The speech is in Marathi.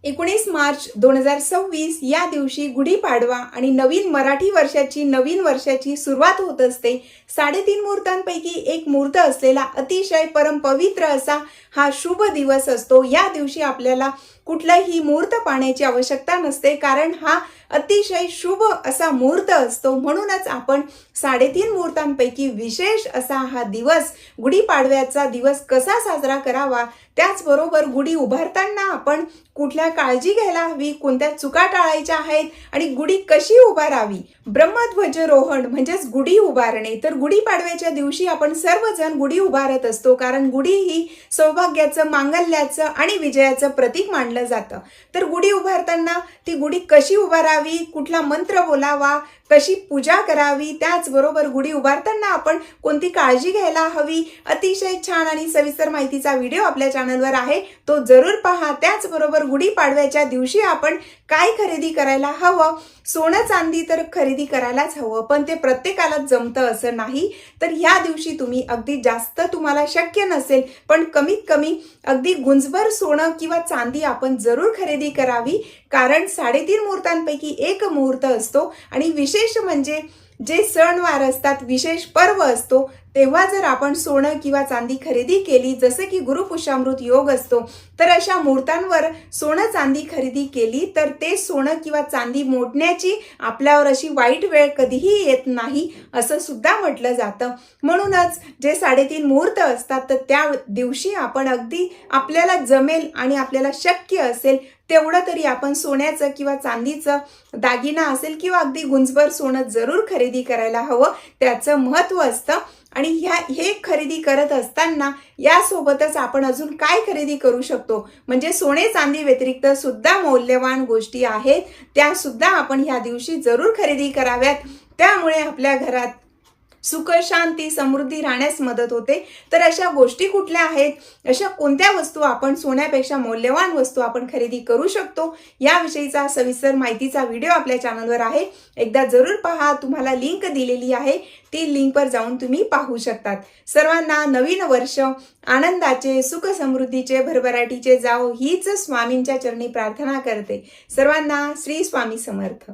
19 मार्च 2026 या दिवशी गुढीपाडवा आणि नवीन मराठी वर्षाची नवीन वर्षाची सुरुवात होत असते। 3.5 मुहूर्तांपैकी एक मुहूर्त असलेला अतिशय परमपवित्र असा हा शुभ दिवस असतो। या दिवशी आपल्याला कुठलाही मुहूर्त पाहण्याची आवश्यकता नसते, कारण हा अतिशय शुभ असा मुहूर्त असतो। म्हणूनच आपण 3.5 मुहूर्तांपैकी विशेष असा हा दिवस गुढीपाडव्याचा दिवस कसा साजरा करावा, त्याचबरोबर गुढी उभारताना आपण कुठल्या काळजी घ्यायला हवी, कोणत्या चुका टाळायच्या आहेत आणि गुढी कशी उभारावी, ब्रह्मध्वजारोहण म्हणजेच गुढी उभारणे। तर गुढीपाडव्याच्या दिवशी आपण सर्वजण गुढी उभारत असतो, कारण गुढी ही सौभाग्याचं, मांगल्याचं आणि विजयाचं प्रतीक मानलं जातं। तर गुढी उभारताना ती गुढी कशी उभारावी, कुठला मंत्र बोलावा, कशी पूजा करावी, त्याचबरोबर गुढी उभारताना आपण कोणती काळजी घ्यायला हवी, अतिशय छान आणि सविस्तर माहितीचा व्हिडिओ आपल्या चॅनलवर आहे, तो जरूर पहा। त्याचबरोबर गुढीपाडव्याच्या दिवशी आपण काय खरेदी करायला हवं, सोनं चांदी तर खरेदी करायलाच हवं, पण ते प्रत्येकाला जमतं असं नाही। तर या दिवशी तुम्ही अगदी जास्त तुम्हाला शक्य नसेल, पण कमीत कमी अगदी गुंजभर सोनं किंवा चांदी आपण जरूर खरेदी करावी, कारण 3.5 मुहूर्तांपैकी एक मुहूर्त असतो। आणि विशेष म्हणजे जे सणवार असतात, विशेष पर्व असतो, तेव्हा जर आपण सोनं किंवा चांदी खरेदी केली, जसे की गुरुपुष्यामृत योग असतो, तर अशा मुहूर्तांवर सोनं चांदी खरेदी केली तर ते सोनं किंवा चांदी मोडण्याची आपल्यावर अशी वाईट वेळ कधीही येत नाही असं सुद्धा म्हटलं जातं। म्हणूनच जे 3.5 मुहूर्त असतात, तर त्या दिवशी आपण अगदी आपल्याला जमेल आणि आपल्याला शक्य असेल तेवढं तरी आपण सोन्याचं किंवा चांदीचं दागिना असेल किंवा अगदी गुंजभर सोनं जरूर खरेदी करायला हवं, त्याचं महत्त्व असतं। आणि हे खरेदी करत असताना यासोबतच आपण अजून काय खरेदी करू शकतो, म्हणजे सोने चांदी व्यतिरिक्त सुद्धा मौल्यवान गोष्टी आहेत, त्या सुद्धा आपण ह्या दिवशी जरूर खरेदी कराव्यात। त्यामुळे आपल्या घरात सुख, शांती, समृद्धी राहण्यास मदत होते। तर अशा गोष्टी कुठल्या आहेत, अशा कोणत्या वस्तू आपण सोन्यापेक्षा मौल्यवान वस्तू आपण खरेदी करू शकतो, याविषयीचा सविस्तर माहितीचा व्हिडिओ आपल्या चॅनलवर आहे, एकदा जरूर पहा। तुम्हाला लिंक दिलेली आहे, ती लिंकवर जाऊन तुम्ही पाहू शकतात। सर्वांना नवीन वर्ष आनंदाचे, सुख समृद्धीचे, भरभराटीचे जाओ हीच स्वामींच्या चरणी प्रार्थना करते। सर्वांना श्री स्वामी समर्थ।